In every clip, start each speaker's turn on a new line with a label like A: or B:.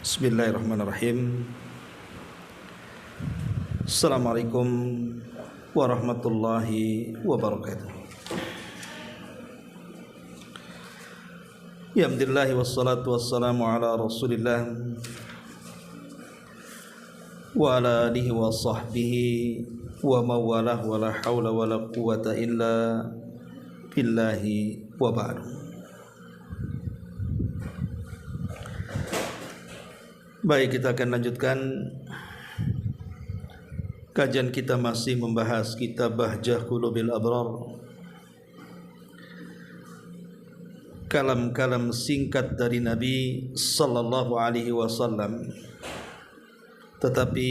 A: Bismillahirrahmanirrahim. Assalamualaikum warahmatullahi wabarakatuh. Ya alhamdulillah wassalatu wassalamu ala rasulillah wa ala alihi wa sahbihi wa mawalah wa la hawla wa la quwata illa billahi wa ba'du. Baik, kita akan lanjutkan kajian kita, masih membahas kitab Bahjah Qulubil Abrar, kalam-kalam singkat dari Nabi sallallahu alaihi wasallam, tetapi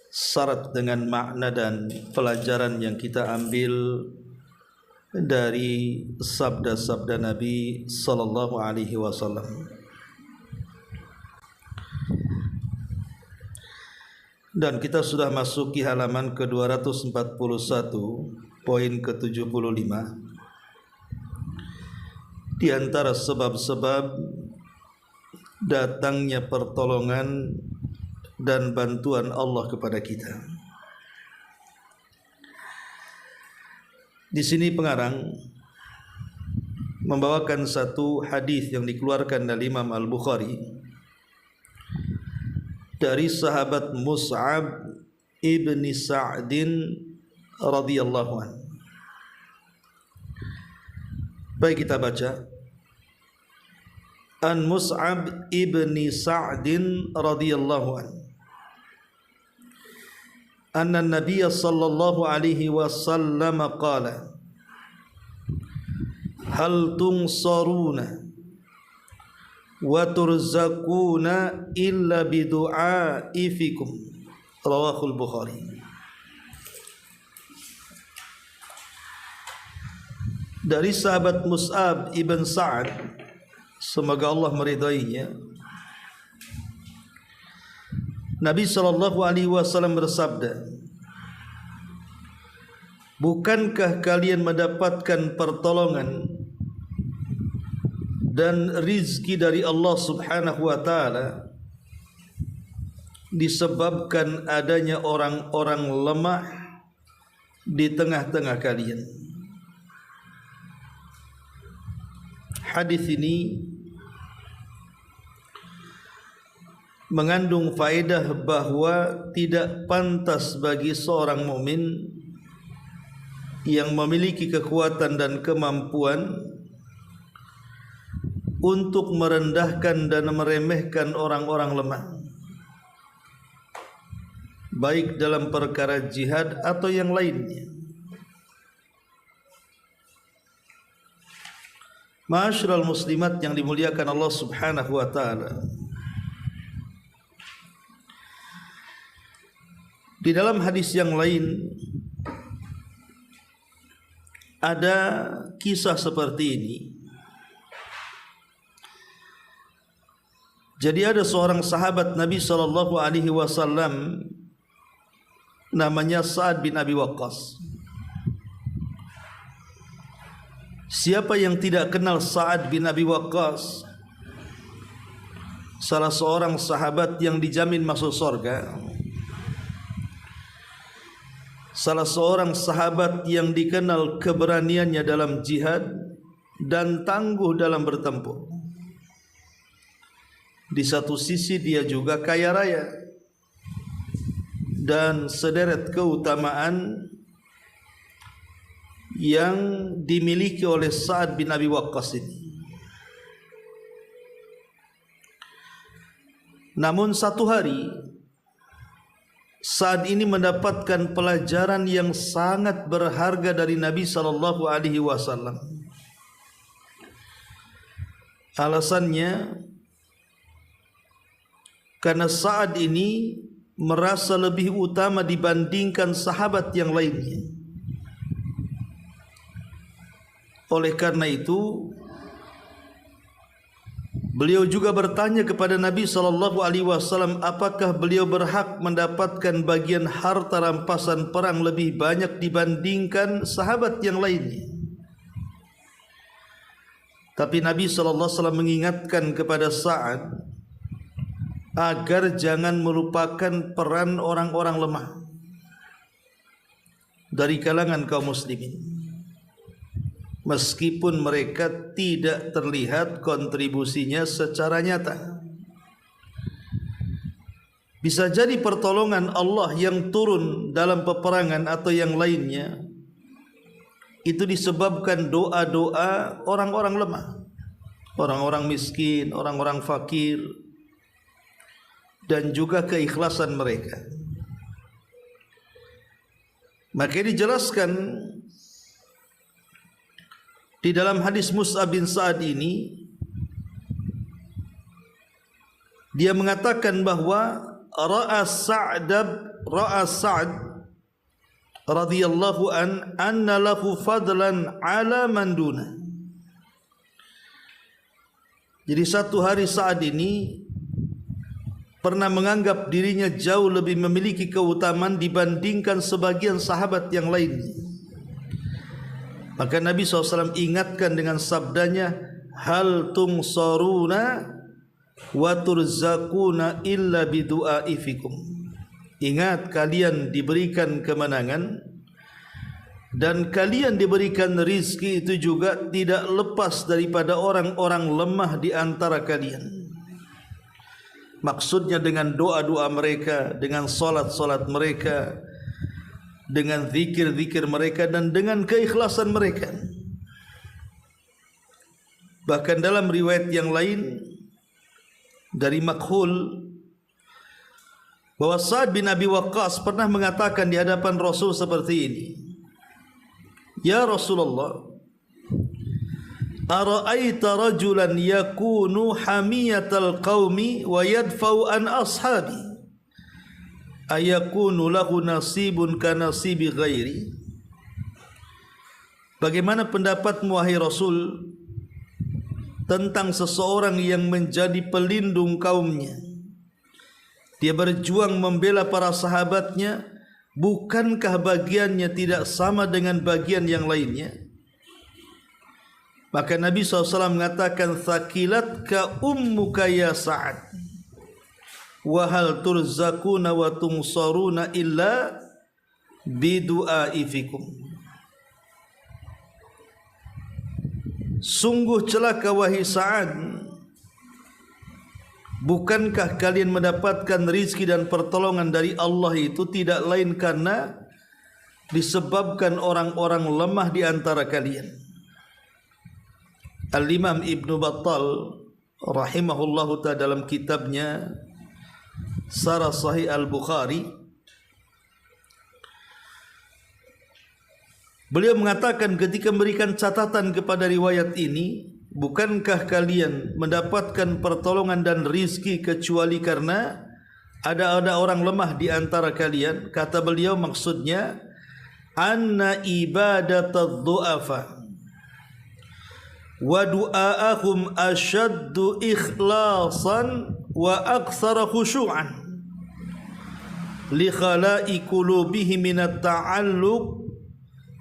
A: syarat dengan makna dan pelajaran yang kita ambil dari sabda-sabda Nabi sallallahu alaihi wasallam. Dan kita sudah masuki halaman ke-241, poin ke-75. Di antara sebab-sebab datangnya pertolongan dan bantuan Allah kepada kita. Di sini pengarang membawakan satu hadis yang dikeluarkan dari Imam Al-Bukhari dari sahabat Mus'ab ibni Sa'din radhiyallahu anhu. Baik, kita baca. An Mus'ab ibni Sa'din radhiyallahu anhu anna an-nabiy sallallahu alaihi wasallam qala hal tunsaruna wa turzaquna illa bidu'ai fikum, rawahul Bukhari. Dari sahabat Mus'ab ibn Sa'ad, semoga Allah meridainya, Nabi sallallahu alaihi wasallam bersabda, bukankah kalian mendapatkan pertolongan dan rizki dari Allah subhanahu wa ta'ala disebabkan adanya orang-orang lemah di tengah-tengah kalian. Hadis ini mengandung faedah bahwa tidak pantas bagi seorang mukmin yang memiliki kekuatan dan kemampuan untuk merendahkan dan meremehkan orang-orang lemah, baik dalam perkara jihad atau yang lainnya. Ma'asyiral muslimat yang dimuliakan Allah subhanahu wa ta'ala, di dalam hadis yang lain ada kisah seperti ini. Jadi ada seorang sahabat Nabi sallallahu alaihi wasallam namanya Sa'ad bin Abi Waqqas. Siapa yang tidak kenal Sa'ad bin Abi Waqqas, salah seorang sahabat yang dijamin masuk surga, salah seorang sahabat yang dikenal keberaniannya dalam jihad dan tangguh dalam bertempur. Di satu sisi dia juga kaya raya dan sederet keutamaan yang dimiliki oleh Sa'ad bin Abi Waqqas ini. Namun satu hari Sa'ad ini mendapatkan pelajaran yang sangat berharga dari Nabi sallallahu alaihi wasallam. Alasannya karena Sa'ad ini merasa lebih utama dibandingkan sahabat yang lainnya. Oleh karena itu, beliau juga bertanya kepada Nabi sallallahu alaihi wasallam, apakah beliau berhak mendapatkan bagian harta rampasan perang lebih banyak dibandingkan sahabat yang lainnya. Tapi Nabi SAW mengingatkan kepada Sa'ad agar jangan melupakan peran orang-orang lemah dari kalangan kaum muslimin, meskipun mereka tidak terlihat kontribusinya secara nyata. Bisa jadi pertolongan Allah yang turun dalam peperangan atau yang lainnya itu disebabkan doa-doa orang-orang lemah, orang-orang miskin, orang-orang fakir, dan juga keikhlasan mereka. Maka dijelaskan di dalam hadis Mus'ab bin Sa'ad ini, dia mengatakan bahwa ra'a Sa'd radhiyallahu anna lahu fadlan ala man duna. Jadi satu hari Sa'ad ini pernah menganggap dirinya jauh lebih memiliki keutamaan dibandingkan sebagian sahabat yang lain. Maka Nabi SAW ingatkan dengan sabdanya, hal tungsaruna wa turzakuna illa bidu'ai fikum. Ingat, kalian diberikan kemenangan dan kalian diberikan rizki itu juga tidak lepas daripada orang-orang lemah di antara kalian. Maksudnya dengan doa-doa mereka, dengan solat-solat mereka, dengan zikir-zikir mereka, dan dengan keikhlasan mereka. Bahkan dalam riwayat yang lain dari Makhul, bahwa Sa'ad bin Abi Waqqas pernah mengatakan di hadapan Rasul seperti ini, ya Rasulullah, ara'aita rajulan yakunu hamiyatal qaumi wa yadfa'u an ashabi ayakunu lahu nasibun ka nasibi ghairi. Bagaimana pendapatmu wahai Rasul tentang seseorang yang menjadi pelindung kaumnya, dia berjuang membela para sahabatnya, bukankah bagiannya tidak sama dengan bagian yang lainnya? Maka Nabi SAW mengatakan, thaqilatka ummuka ya Sa'ad, wa hal turzakuna wa tungsaruna illa bidu'ai fikum. Sungguh celaka wahai Sa'ad, bukankah kalian mendapatkan rizki dan pertolongan dari Allah itu tidak lain karena disebabkan orang-orang lemah di antara kalian. Al-Imam Ibn Battal rahimahullahu ta'ala dalam kitabnya Sarah Sahih Al-Bukhari, beliau mengatakan ketika memberikan catatan kepada riwayat ini, bukankah kalian mendapatkan pertolongan dan rizki kecuali karena ada orang lemah di antara kalian? Kata beliau, maksudnya anna ibadatadz du'afa wa du'aahum ashaddu ikhlasan wa aktsara khusyu'an li khala'i qulubihim min at-ta'alluq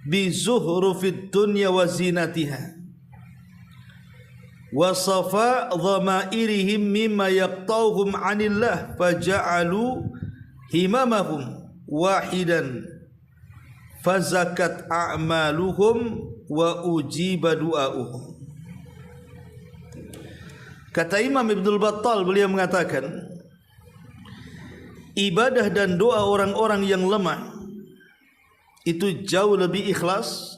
A: bi zuhrufid dunya wa zinatiha wa safa dhamairihim mimma yaqtauhum 'anillah faja'alu himamahum wahidan fazakat a'maluhum wa ujiba du'auhum. Kata Imam Ibnul Battal, beliau mengatakan ibadah dan doa orang-orang yang lemah itu jauh lebih ikhlas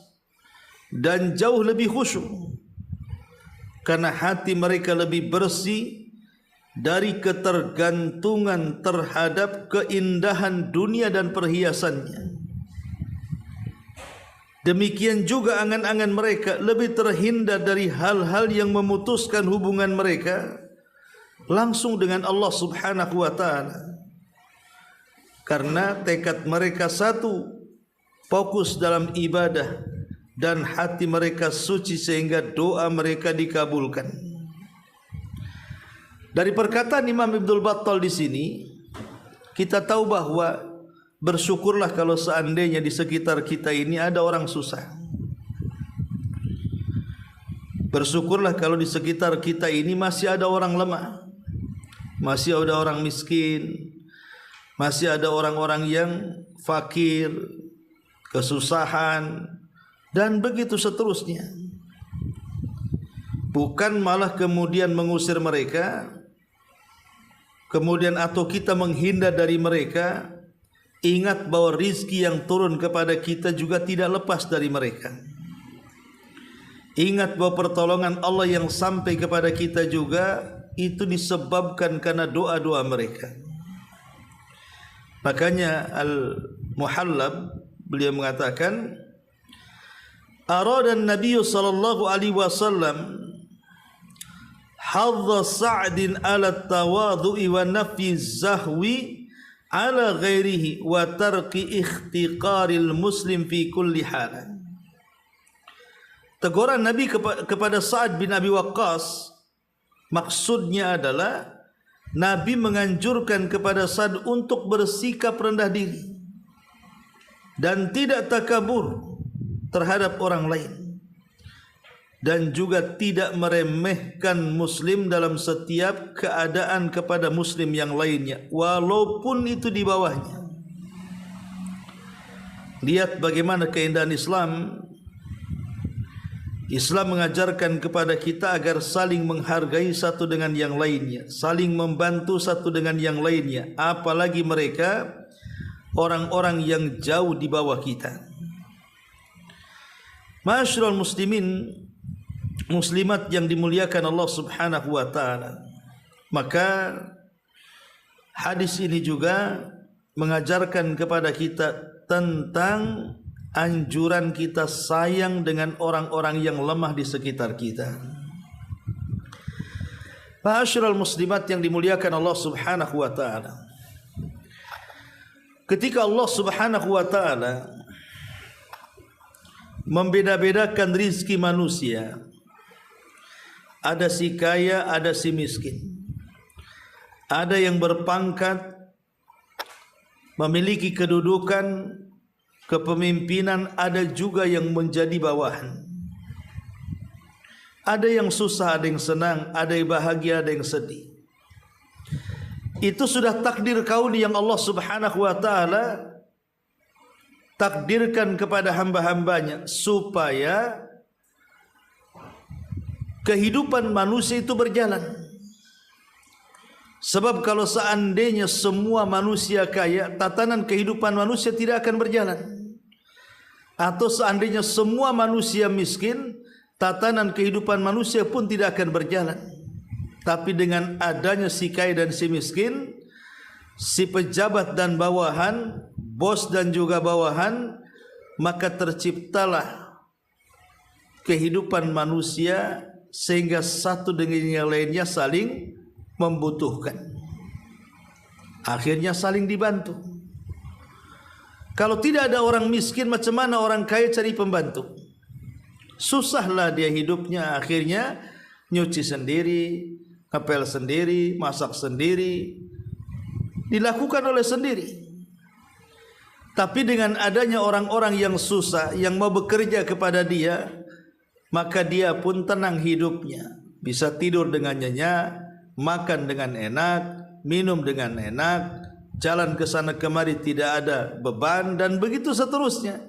A: dan jauh lebih khusyuk, karena hati mereka lebih bersih dari ketergantungan terhadap keindahan dunia dan perhiasannya. Demikian juga angan-angan mereka lebih terhindar dari hal-hal yang memutuskan hubungan mereka langsung dengan Allah Subhanahu wa ta'ala, karena tekad mereka satu, fokus dalam ibadah, dan hati mereka suci sehingga doa mereka dikabulkan. Dari perkataan Imam Ibnul Battal di sini kita tahu bahwa bersyukurlah kalau seandainya di sekitar kita ini ada orang susah. Bersyukurlah kalau di sekitar kita ini masih ada orang lemah, masih ada orang miskin, masih ada orang-orang yang fakir, kesusahan, dan begitu seterusnya. Bukan malah kemudian mengusir mereka, kemudian atau kita menghindar dari mereka. Ingat bahwa rizki yang turun kepada kita juga tidak lepas dari mereka. Ingat bahwa pertolongan Allah yang sampai kepada kita juga itu disebabkan karena doa-doa mereka. Makanya Al-Muhallab beliau mengatakan, arada an-nabiy sallallahu alaihi wasallam hadza Sa'din ala tawadhu'i wa nafi zahwi ala ghairihi wa tarki ikhtiqaril muslim fi kulli hal. Teguran Nabi kepada Sa'ad bin Abi Waqqas maksudnya adalah Nabi menganjurkan kepada Sa'ad untuk bersikap rendah diri dan tidak takabur terhadap orang lain, dan juga tidak meremehkan muslim dalam setiap keadaan kepada muslim yang lainnya, walaupun itu di bawahnya. Lihat bagaimana keindahan Islam. Islam mengajarkan kepada kita agar saling menghargai satu dengan yang lainnya, saling membantu satu dengan yang lainnya, apalagi mereka orang-orang yang jauh di bawah kita. Ma'asyiral muslimin, muslimat yang dimuliakan Allah Subhanahu wa taala. Maka hadis ini juga mengajarkan kepada kita tentang anjuran kita sayang dengan orang-orang yang lemah di sekitar kita. Ma'asyiral muslimat yang dimuliakan Allah Subhanahu wa taala. Ketika Allah Subhanahu wa taala membeda-bedakan rizki manusia, ada si kaya, ada si miskin, ada yang berpangkat, memiliki kedudukan, kepemimpinan, ada juga yang menjadi bawahan. Ada yang susah, ada yang senang, ada yang bahagia, ada yang sedih. Itu sudah takdir kauni yang Allah Subhanahu wa taala takdirkan kepada hamba-hambanya supaya kehidupan manusia itu berjalan. Sebab kalau seandainya semua manusia kaya, tatanan kehidupan manusia tidak akan berjalan. Atau seandainya semua manusia miskin, tatanan kehidupan manusia pun tidak akan berjalan. Tapi dengan adanya si kaya dan si miskin, si pejabat dan bawahan, bos dan juga bawahan, maka terciptalah kehidupan manusia sehingga satu dengan yang lainnya saling membutuhkan. Akhirnya saling dibantu. Kalau tidak ada orang miskin, macam mana orang kaya cari pembantu? Susahlah dia hidupnya. Akhirnya nyuci sendiri, ngepel sendiri, masak sendiri, dilakukan oleh sendiri. Tapi dengan adanya orang-orang yang susah, yang mau bekerja kepada dia, maka dia pun tenang hidupnya. Bisa tidur dengan nyenyak, makan dengan enak, minum dengan enak, jalan ke sana kemari tidak ada beban, dan begitu seterusnya.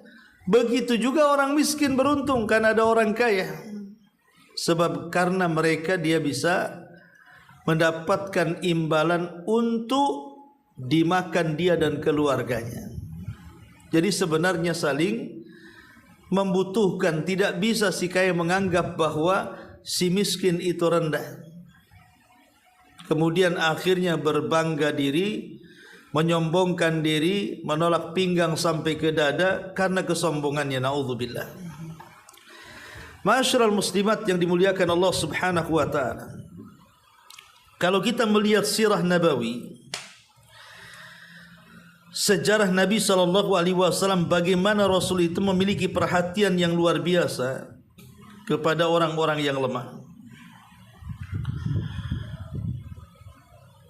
A: Begitu juga orang miskin beruntung karena ada orang kaya. Sebab karena mereka dia bisa mendapatkan imbalan untuk dimakan dia dan keluarganya. Jadi sebenarnya saling membutuhkan. Tidak bisa si kaya menganggap bahwa si miskin itu rendah, kemudian akhirnya berbangga diri, menyombongkan diri, menolak pinggang sampai ke dada karena kesombongannya. Na'udzubillah. Ma'asyiral muslimat yang dimuliakan Allah Subhanahu wa taala. Kalau kita melihat sirah nabawi, sejarah Nabi SAW, bagaimana Rasul itu memiliki perhatian yang luar biasa kepada orang-orang yang lemah.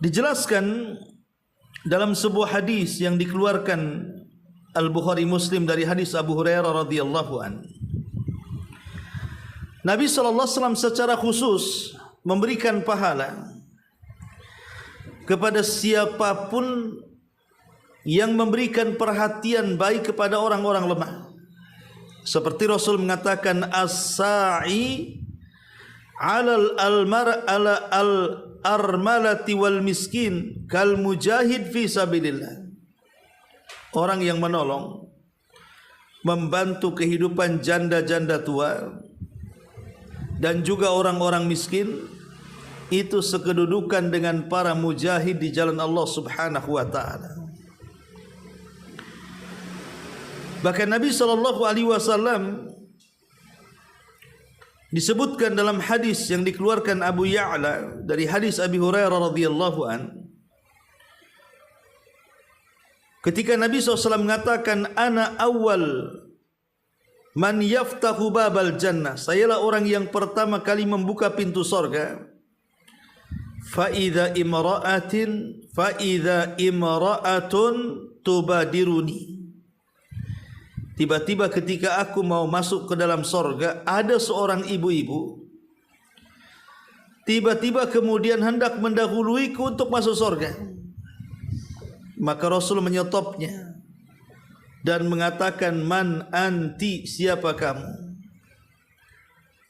A: Dijelaskan dalam sebuah hadis yang dikeluarkan Al-Bukhari Muslim dari hadis Abu Hurairah radhiyallahu an. Nabi SAW secara khusus memberikan pahala kepada siapapun yang memberikan perhatian baik kepada orang-orang lemah. Seperti Rasul mengatakan, as-sa'i 'alal armalati wal miskin kal mujahid fi sabilillah. Orang yang menolong, membantu kehidupan janda-janda tua dan juga orang-orang miskin, itu sekedudukan dengan para mujahid di jalan Allah Subhanahu wa taala. Bahkan Nabi SAW disebutkan dalam hadis yang dikeluarkan Abu Ya'la dari hadis Abi Hurairah radhiyallahu an, ketika Nabi SAW mengatakan, ana awal man yaftahu babal jannah, sayalah orang yang pertama kali membuka pintu sorga. Fa idza imra'atun tubadiruni, tiba-tiba ketika aku mau masuk ke dalam sorga, ada seorang ibu-ibu tiba-tiba kemudian hendak mendahuluiku untuk masuk sorga. Maka Rasul menyetopnya dan mengatakan, man anti, siapa kamu?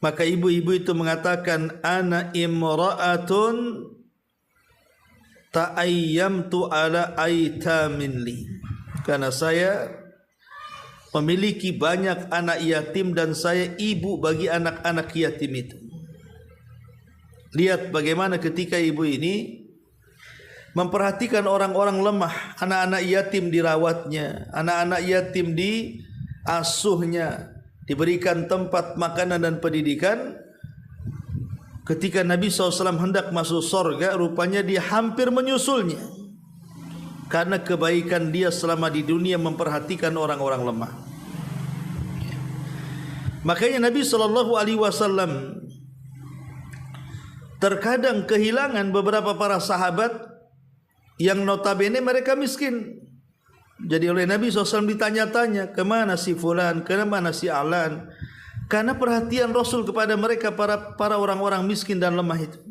A: Maka ibu-ibu itu mengatakan, ana imra'atun ta'ayyamtu ala aitamin li, karena saya memiliki banyak anak yatim dan saya ibu bagi anak-anak yatim itu. Lihat bagaimana ketika ibu ini memperhatikan orang-orang lemah, anak-anak yatim dirawatnya, anak-anak yatim diasuhnya, diberikan tempat makanan dan pendidikan. Ketika Nabi SAW hendak masuk sorga, rupanya dia hampir menyusulnya karena kebaikan dia selama di dunia memperhatikan orang-orang lemah. Makanya Nabi SAW terkadang kehilangan beberapa para sahabat yang notabene mereka miskin. Jadi oleh Nabi SAW ditanya-tanya, kemana si fulan, kemana si alan? Karena perhatian Rasul kepada mereka, para orang-orang miskin dan lemah itu.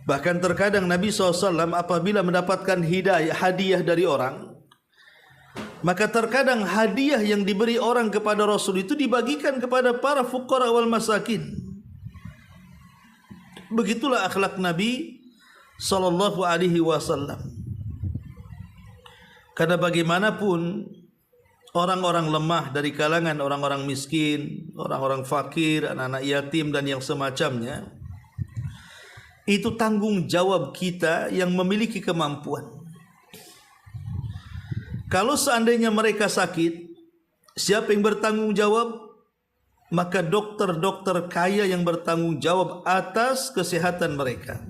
A: Bahkan terkadang Nabi SAW apabila mendapatkan hadiah dari orang, maka terkadang hadiah yang diberi orang kepada Rasul itu dibagikan kepada para fuqara wal masakin. Begitulah akhlak Nabi SAW. Karena bagaimanapun orang-orang lemah dari kalangan orang-orang miskin, orang-orang fakir, anak-anak yatim dan yang semacamnya, itu tanggung jawab kita yang memiliki kemampuan. Kalau seandainya mereka sakit, siapa yang bertanggung jawab? Maka dokter-dokter kaya yang bertanggung jawab atas kesehatan mereka.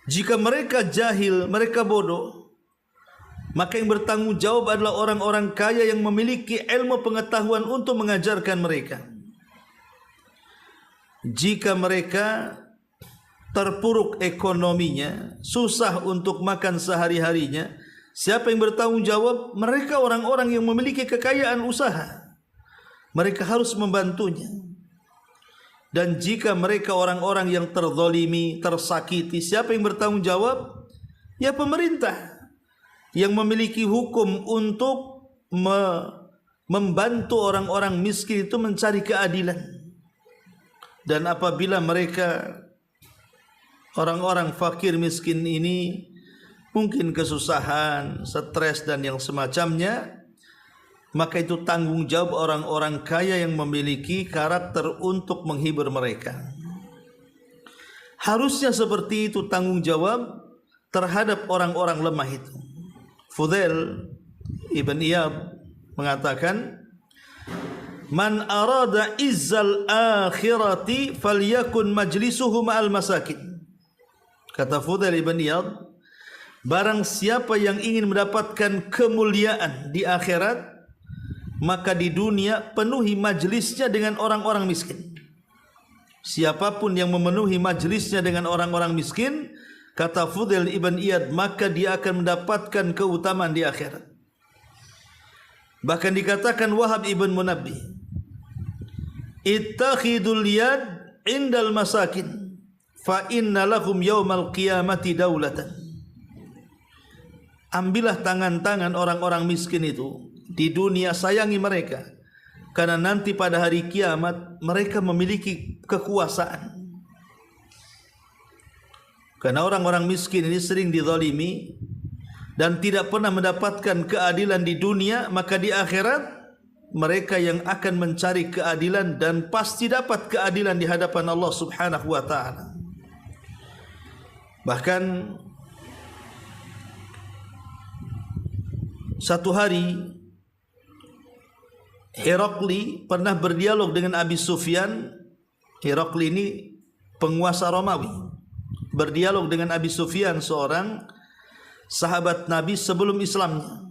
A: Jika mereka jahil, mereka bodoh, maka yang bertanggung jawab adalah orang-orang kaya yang memiliki ilmu pengetahuan untuk mengajarkan mereka. Jika mereka terpuruk ekonominya, susah untuk makan sehari-harinya, siapa yang bertanggung jawab? Mereka orang-orang yang memiliki kekayaan usaha. Mereka harus membantunya. Dan jika mereka orang-orang yang terzalimi, tersakiti, siapa yang bertanggung jawab? Ya pemerintah yang memiliki hukum untuk membantu orang-orang miskin itu mencari keadilan. Dan apabila mereka orang-orang fakir miskin ini mungkin kesusahan, stres dan yang semacamnya, maka itu tanggung jawab orang-orang kaya yang memiliki karakter untuk menghibur mereka. Harusnya seperti itu tanggung jawab terhadap orang-orang lemah itu. Fudail ibn Iyad mengatakan, man arada izzal akhirati falyakun majlisuhu ma'al masakin. Kata Fudail ibn Iyad, barang siapa yang ingin mendapatkan kemuliaan di akhirat, maka di dunia penuhi majlisnya dengan orang-orang miskin. Siapapun yang memenuhi majlisnya dengan orang-orang miskin, kata Fudail ibn Iyad, maka dia akan mendapatkan keutamaan di akhirat. Bahkan dikatakan Wahab ibn Munabbih, ittakhidul yad indal masakin fa inna lahum yaumal qiyamati daulatan. Ambillah tangan-tangan orang-orang miskin itu di dunia, sayangi mereka, karena nanti pada hari kiamat mereka memiliki kekuasaan. Karena orang-orang miskin ini sering dizalimi dan tidak pernah mendapatkan keadilan di dunia, maka di akhirat mereka yang akan mencari keadilan dan pasti dapat keadilan di hadapan Allah Subhanahu wa taala. Bahkan satu hari Herakli pernah berdialog dengan Abi Sufyan. Herakli ini penguasa Romawi, berdialog dengan Abi Sufyan, seorang sahabat Nabi sebelum Islamnya.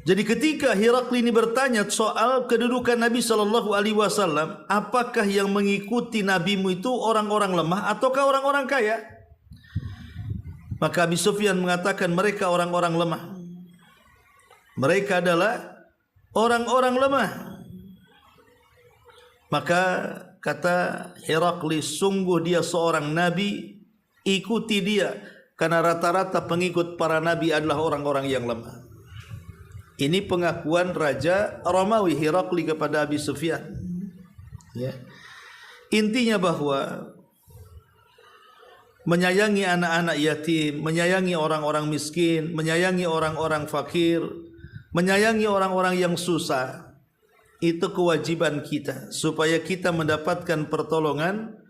A: Jadi ketika Herakli ini bertanya soal kedudukan Nabi SAW, apakah yang mengikuti nabimu itu orang-orang lemah ataukah orang-orang kaya? Maka Abi Sufyan mengatakan mereka orang-orang lemah. Mereka adalah orang-orang lemah. Maka kata Herakli, sungguh dia seorang nabi, ikuti dia, karena rata-rata pengikut para nabi adalah orang-orang yang lemah. Ini pengakuan Raja Romawi Herakli kepada Abi Sufyan. Ya. Intinya bahwa menyayangi anak-anak yatim, menyayangi orang-orang miskin, menyayangi orang-orang fakir, menyayangi orang-orang yang susah, itu kewajiban kita supaya kita mendapatkan pertolongan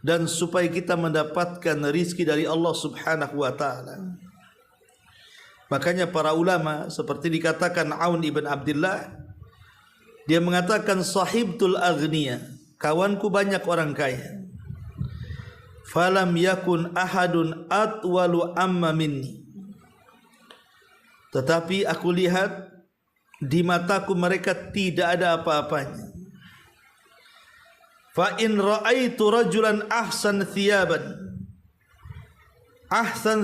A: dan supaya kita mendapatkan rizki dari Allah Subhanahu wa taala. Makanya para ulama seperti dikatakan Aun ibn Abdullah, dia mengatakan sahibtul aghniya, kawanku banyak orang kaya. Falam yakun ahadun atwalu amma minni. Tetapi aku lihat di mataku mereka tidak ada apa-apanya. Fa in ra'aitu rajulan ahsan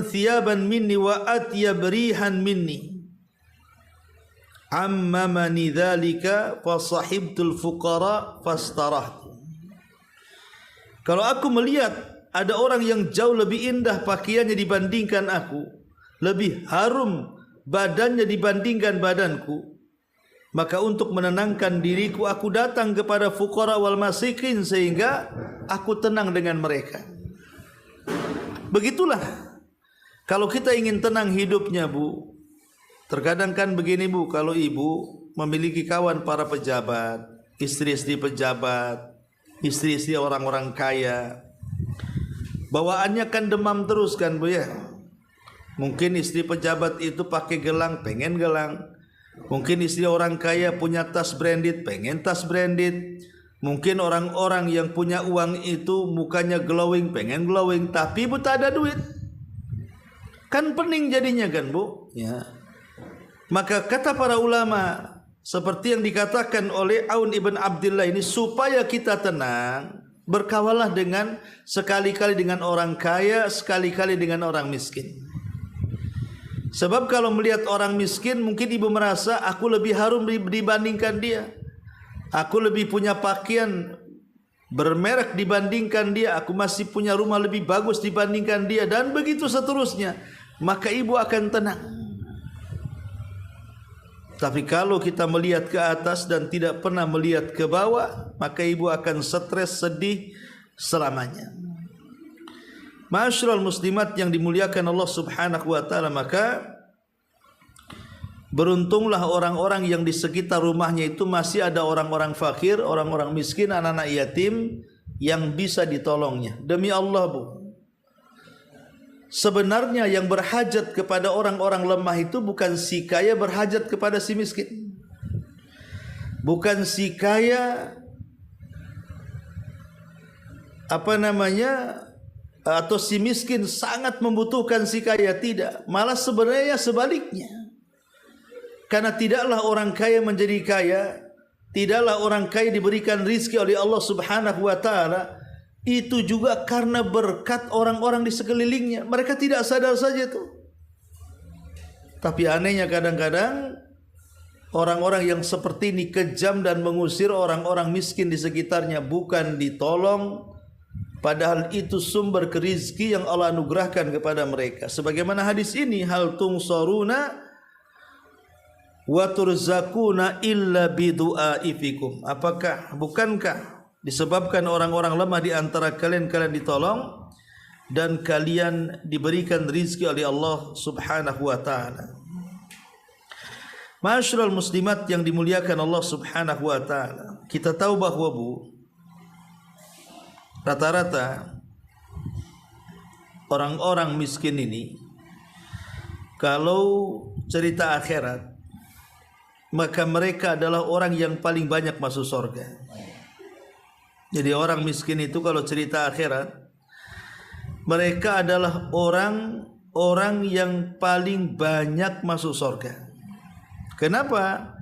A: thiyaban minni wa atyab rihan minni ammamani dzalika fa sahibtul fuqara fastarahtu. Kalau aku melihat ada orang yang jauh lebih indah pakaiannya dibandingkan aku, lebih harum badannya dibandingkan badanku, maka untuk menenangkan diriku aku datang kepada fuqara wal masakin sehingga aku tenang dengan mereka. Begitulah kalau kita ingin tenang hidupnya, Bu. Terkadang kan begini, Bu, kalau ibu memiliki kawan para pejabat, istri-istri pejabat, istri-istri orang-orang kaya, bawaannya kan demam terus kan, Bu, ya. Mungkin istri pejabat itu pakai gelang, pengen gelang. Mungkin istri orang kaya punya tas branded, pengen tas branded. Mungkin orang-orang yang punya uang itu mukanya glowing, pengen glowing, tapi Bu tak ada duit. Kan pening jadinya kan, Bu, ya. Maka kata para ulama seperti yang dikatakan oleh Aun ibn Abdullah ini, supaya kita tenang, berkawalah dengan sekali-kali dengan orang kaya, sekali-kali dengan orang miskin. Sebab kalau melihat orang miskin, mungkin ibu merasa aku lebih harum dibandingkan dia, aku lebih punya pakaian bermerek dibandingkan dia, aku masih punya rumah lebih bagus dibandingkan dia, dan begitu seterusnya. Maka ibu akan tenang. Tapi kalau kita melihat ke atas dan tidak pernah melihat ke bawah, maka ibu akan stres, sedih selamanya. Ma'asyiral muslimat yang dimuliakan Allah Subhanahu wa taala, maka beruntunglah orang-orang yang di sekitar rumahnya itu masih ada orang-orang fakir, orang-orang miskin, anak-anak yatim yang bisa ditolongnya. Demi Allah, Bu, sebenarnya yang berhajat kepada orang-orang lemah itu bukan si kaya berhajat kepada si miskin. Bukan si kaya atau si miskin sangat membutuhkan si kaya, tidak. Malah sebenarnya sebaliknya. Karena tidaklah orang kaya menjadi kaya, tidaklah orang kaya diberikan rizki oleh Allah Subhanahu wa taala, itu juga karena berkat orang-orang di sekelilingnya. Mereka tidak sadar saja tuh. Tapi anehnya kadang-kadang orang-orang yang seperti ini kejam dan mengusir orang-orang miskin di sekitarnya, bukan ditolong, padahal itu sumber rizki yang Allah anugerahkan kepada mereka. Sebagaimana hadis ini, hal tunsaruna wa turzakuna illa bidu'aifikum. Bukankah disebabkan orang-orang lemah di antara kalian ditolong dan kalian diberikan rizki oleh Allah Subhanahu wa taala. Ma'asyiral muslimat yang dimuliakan Allah Subhanahu wa taala, kita tahu bahwa rata-rata orang-orang miskin ini kalau cerita akhirat, maka mereka adalah orang yang paling banyak masuk surga. Jadi orang miskin itu kalau cerita akhirat, mereka adalah orang yang paling banyak masuk surga. Kenapa?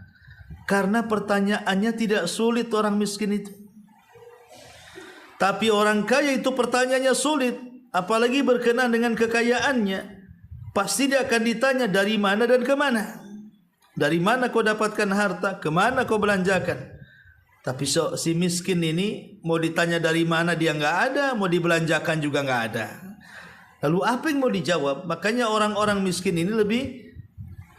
A: Karena pertanyaannya tidak sulit orang miskin itu. Tapi orang kaya itu pertanyaannya sulit, apalagi berkenaan dengan kekayaannya. Pasti dia akan ditanya dari mana dan kemana. Dari mana kau dapatkan harta, kemana kau belanjakan. Tapi si miskin ini mau ditanya dari mana dia nggak ada, mau dibelanjakan juga nggak ada. Lalu apa yang mau dijawab? Makanya orang-orang miskin ini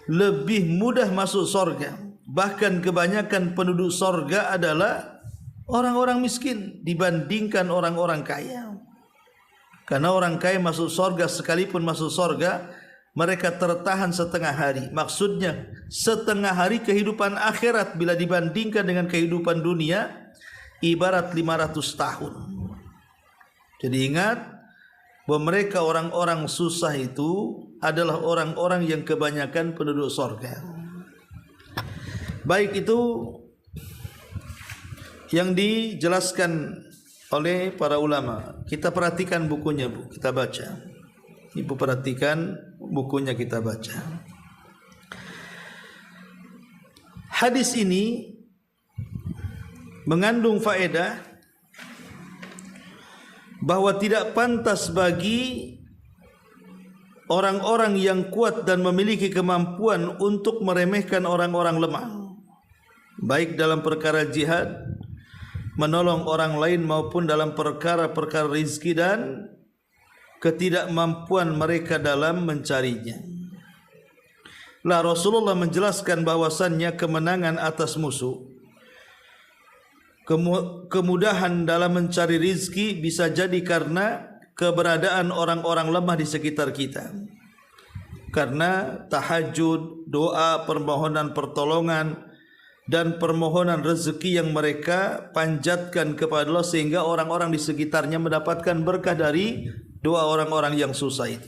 A: lebih mudah masuk surga. Bahkan kebanyakan penduduk surga adalah orang-orang miskin dibandingkan orang-orang kaya. Karena orang kaya masuk surga, sekalipun masuk surga, mereka tertahan setengah hari. Maksudnya setengah hari kehidupan akhirat bila dibandingkan dengan kehidupan dunia ibarat 500 tahun. Jadi ingat bahwa mereka orang-orang susah itu adalah orang-orang yang kebanyakan penduduk surga. Baik, itu yang dijelaskan oleh para ulama. Kita perhatikan bukunya, Bu. Kita baca. Ibu perhatikan bukunya, kita baca. Hadis ini mengandung faedah bahwa tidak pantas bagi orang-orang yang kuat dan memiliki kemampuan untuk meremehkan orang-orang lemah, baik dalam perkara jihad, menolong orang lain, maupun dalam perkara-perkara rizki dan ketidakmampuan mereka dalam mencarinya. Lah Rasulullah menjelaskan bahwasannya kemenangan atas musuh, kemudahan dalam mencari rizki bisa jadi karena keberadaan orang-orang lemah di sekitar kita. Karena tahajud, doa, permohonan pertolongan dan permohonan rezeki yang mereka panjatkan kepada Allah, sehingga orang-orang di sekitarnya mendapatkan berkah dari doa orang-orang yang susah itu.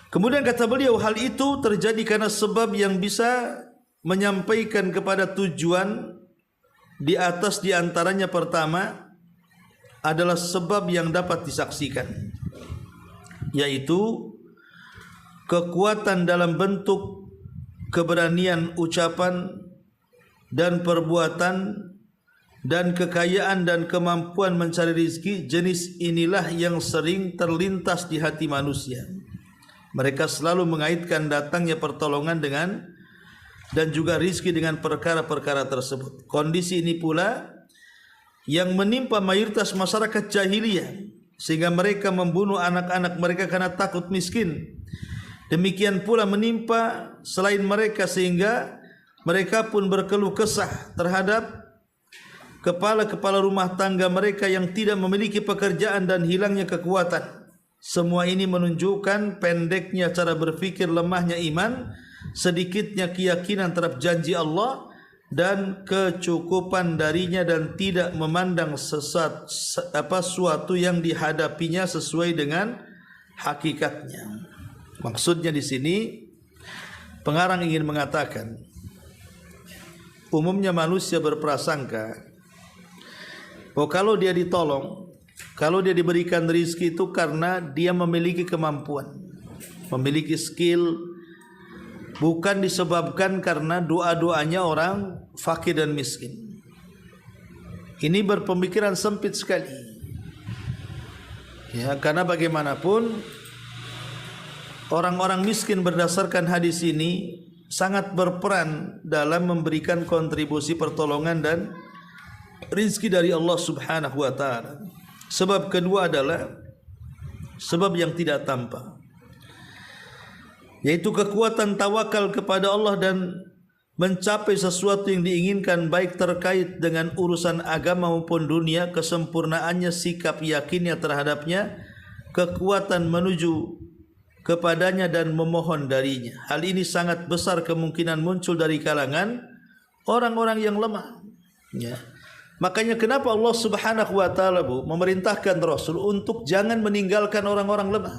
A: Kemudian kata beliau, hal itu terjadi karena sebab yang bisa menyampaikan kepada tujuan di atas di antaranya pertama adalah sebab yang dapat disaksikan, yaitu kekuatan dalam bentuk keberanian ucapan dan perbuatan dan kekayaan dan kemampuan mencari rezeki. Jenis inilah yang sering terlintas di hati manusia. Mereka selalu mengaitkan datangnya pertolongan dengan dan juga rezeki dengan perkara-perkara tersebut. Kondisi ini pula yang menimpa mayoritas masyarakat jahiliyah, sehingga mereka membunuh anak-anak mereka karena takut miskin. Demikian pula menimpa selain mereka, sehingga mereka pun berkeluh kesah terhadap kepala-kepala rumah tangga mereka yang tidak memiliki pekerjaan dan hilangnya kekuatan. Semua ini menunjukkan pendeknya cara berpikir, lemahnya iman, sedikitnya keyakinan terhadap janji Allah dan kecukupan darinya, dan tidak memandang suatu yang dihadapinya sesuai dengan hakikatnya. Maksudnya di sini pengarang ingin mengatakan, umumnya manusia berprasangka bahwa kalau dia ditolong, kalau dia diberikan rezeki itu karena dia memiliki kemampuan, memiliki skill, bukan disebabkan karena doa-doanya orang fakir dan miskin. Ini berpemikiran sempit sekali. Ya, karena bagaimanapun orang-orang miskin berdasarkan hadis ini sangat berperan dalam memberikan kontribusi pertolongan dan rizki dari Allah Subhanahu wa taala. Sebab kedua adalah sebab yang tidak tampak, yaitu kekuatan tawakal kepada Allah dan mencapai sesuatu yang diinginkan, baik terkait dengan urusan agama maupun dunia, kesempurnaannya sikap yakinnya terhadapnya, kekuatan menuju kepadanya dan memohon darinya. Hal ini sangat besar kemungkinan muncul dari kalangan orang-orang yang lemah, ya. Makanya kenapa Allah Subhanahu wa taala memerintahkan Rasul untuk jangan meninggalkan orang-orang lemah.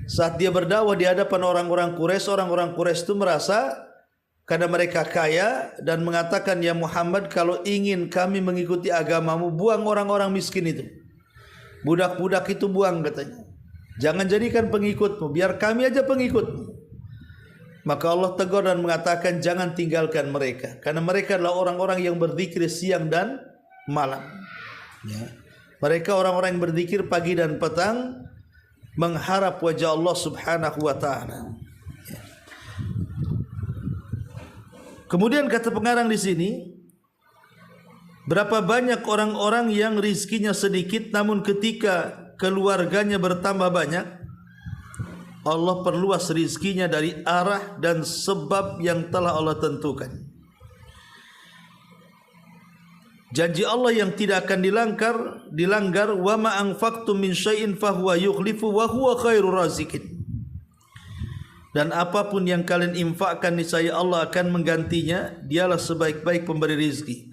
A: Saat dia berdakwah di hadapan orang-orang Quraisy itu merasa karena mereka kaya dan mengatakan, ya Muhammad, kalau ingin kami mengikuti agamamu, buang orang-orang miskin itu, budak-budak itu buang, katanya. Jangan jadikan pengikutmu, biar kami aja pengikutmu. Maka Allah tegur dan mengatakan, jangan tinggalkan mereka, karena mereka adalah orang-orang yang berzikir siang dan malam, ya. Mereka orang-orang yang berzikir pagi dan petang, mengharap wajah Allah Subhanahu wa taala. Kemudian kata pengarang di sini, berapa banyak orang-orang yang rizkinya sedikit namun ketika keluarganya bertambah banyak, Allah perluas rizkinya dari arah dan sebab yang telah Allah tentukan. Janji Allah yang tidak akan dilanggar, wa ma anfaqtum min syai'in fahuwa yukhlifu wa huwa khairur raziqin. Dan apapun yang kalian infakkan, niscaya Allah akan menggantinya, dialah sebaik-baik pemberi rizki.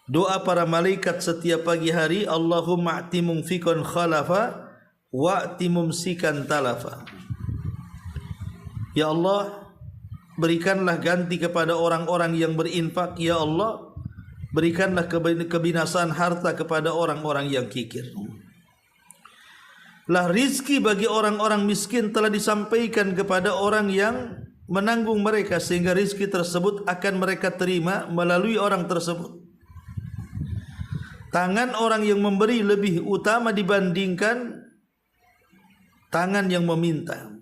A: Doa para malaikat setiap pagi hari, Allahumma a'ti mumfikan khalafa wa'ti mumsikan talafa. Ya Allah, berikanlah ganti kepada orang-orang yang berinfak. Ya Allah, berikanlah kebinasaan harta kepada orang-orang yang kikir. Lah rizki bagi orang-orang miskin telah disampaikan kepada orang yang menanggung mereka, sehingga rizki tersebut akan mereka terima melalui orang tersebut. Tangan orang yang memberi lebih utama dibandingkan tangan yang meminta.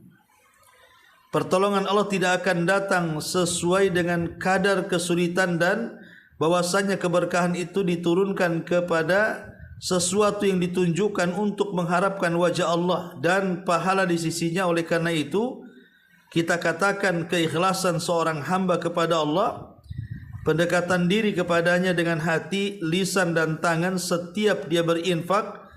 A: Pertolongan Allah tidak akan datang sesuai dengan kadar kesulitan, dan bahwasanya keberkahan itu diturunkan kepada sesuatu yang ditunjukkan untuk mengharapkan wajah Allah dan pahala di sisinya. Oleh karena itu, kita katakan keikhlasan seorang hamba kepada Allah, pendekatan diri kepadanya dengan hati, lisan dan tangan. Setiap dia berinfak,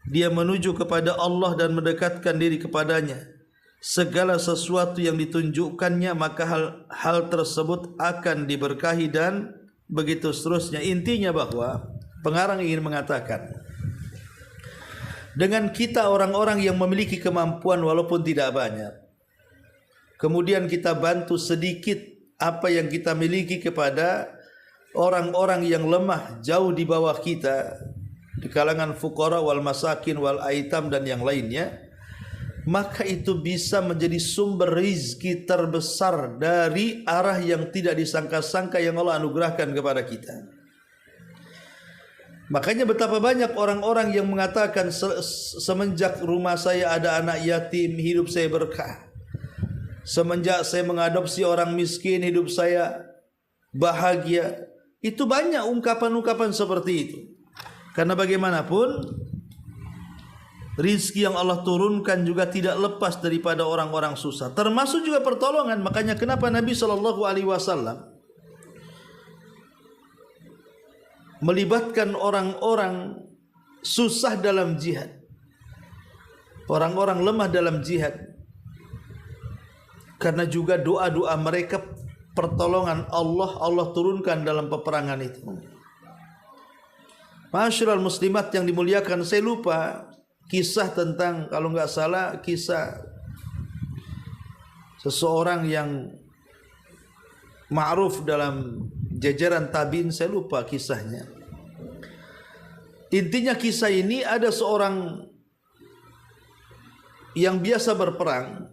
A: dia menuju kepada Allah dan mendekatkan diri kepadanya. Segala sesuatu yang ditunjukkannya, maka hal tersebut akan diberkahi, dan begitu seterusnya. Intinya bahwa pengarang ingin mengatakan, dengan kita orang-orang yang memiliki kemampuan walaupun tidak banyak, kemudian kita bantu sedikit apa yang kita miliki kepada orang-orang yang lemah jauh di bawah kita, di kalangan fuqara wal masakin wal aitam dan yang lainnya, maka itu bisa menjadi sumber rizki terbesar dari arah yang tidak disangka-sangka yang Allah anugerahkan kepada kita. Makanya betapa banyak orang-orang yang mengatakan, semenjak rumah saya ada anak yatim, hidup saya berkah. Semenjak saya mengadopsi orang miskin, hidup saya bahagia. Itu banyak ungkapan-ungkapan seperti itu. Karena bagaimanapun, rizki yang Allah turunkan juga tidak lepas daripada orang-orang susah, termasuk juga pertolongan. Makanya kenapa Nabi SAW melibatkan orang-orang susah dalam jihad, orang-orang lemah dalam jihad, karena juga doa-doa mereka, pertolongan Allah turunkan dalam peperangan itu. Masyarul muslimat yang dimuliakan, saya lupa kisah tentang, kalau nggak salah, kisah seseorang yang ma'ruf dalam jajaran tabi'in, saya lupa kisahnya. Intinya kisah ini, ada seorang yang biasa berperang,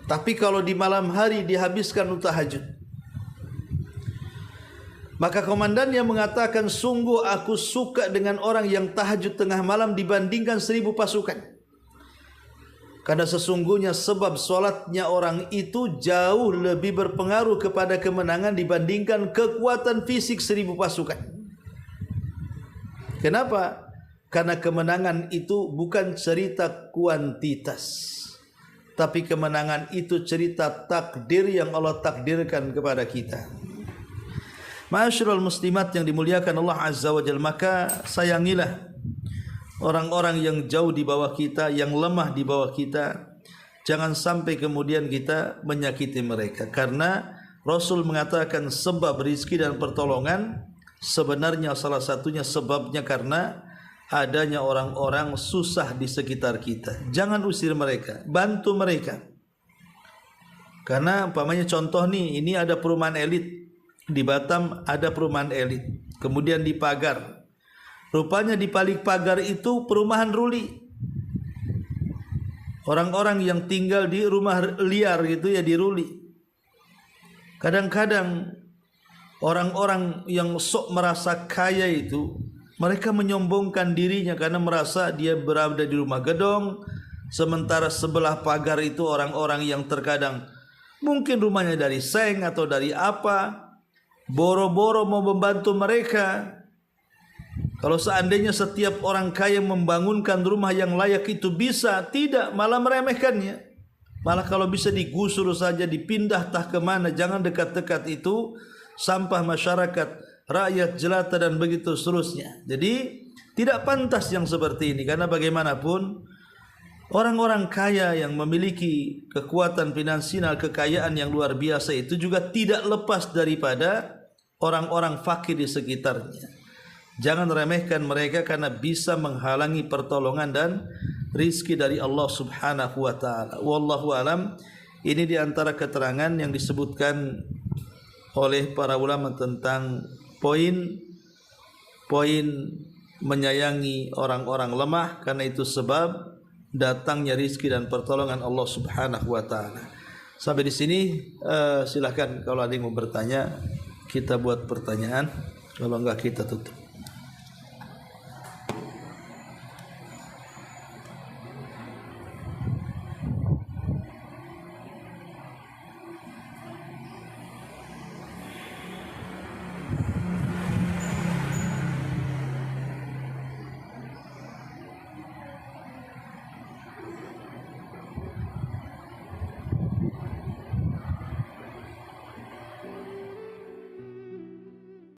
A: tapi kalau di malam hari dihabiskan untuk tahajud. Maka komandannya mengatakan, sungguh aku suka dengan orang yang tahajud tengah malam dibandingkan 1000 pasukan. Karena sesungguhnya sebab solatnya orang itu jauh lebih berpengaruh kepada kemenangan dibandingkan kekuatan fisik 1000 pasukan. Kenapa? Karena kemenangan itu bukan cerita kuantitas, tapi kemenangan itu cerita takdir yang Allah takdirkan kepada kita. Ma'asyiral muslimat yang dimuliakan Allah Azza wa Jalla, maka sayangilah orang-orang yang jauh di bawah kita, yang lemah di bawah kita. Jangan sampai kemudian kita menyakiti mereka. Karena Rasul mengatakan sebab rizki dan pertolongan sebenarnya salah satunya sebabnya karena adanya orang-orang susah di sekitar kita. Jangan usir mereka, bantu mereka. Karena umpamanya contoh nih, ini ada perumahan elit. Di Batam ada perumahan elit. Kemudian di pagar. Rupanya di balik pagar itu perumahan ruli. Orang-orang yang tinggal di rumah liar gitu ya, di ruli. Kadang-kadang orang-orang yang sok merasa kaya itu, mereka menyombongkan dirinya karena merasa dia berada di rumah gedong, sementara sebelah pagar itu orang-orang yang terkadang mungkin rumahnya dari seng atau dari apa, boro-boro mau membantu mereka. Kalau seandainya setiap orang kaya membangunkan rumah yang layak itu bisa, tidak, malah meremehkannya. Malah kalau bisa digusur saja, dipindah tah kemana, jangan dekat-dekat itu, sampah masyarakat, rakyat jelata dan begitu seterusnya. Jadi tidak pantas yang seperti ini, karena bagaimanapun orang-orang kaya yang memiliki kekuatan finansial, kekayaan yang luar biasa itu juga tidak lepas daripada orang-orang fakir di sekitarnya. Jangan remehkan mereka karena bisa menghalangi pertolongan dan rizki dari Allah Subhanahu wa taala. Wallahu alam. Ini di antara keterangan yang disebutkan oleh para ulama tentang poin menyayangi orang-orang lemah, karena itu sebab datangnya rizki dan pertolongan Allah Subhanahu wa taala. Sampai di sini silakan kalau ada yang mau bertanya, kita buat pertanyaan, kalau enggak kita tutup.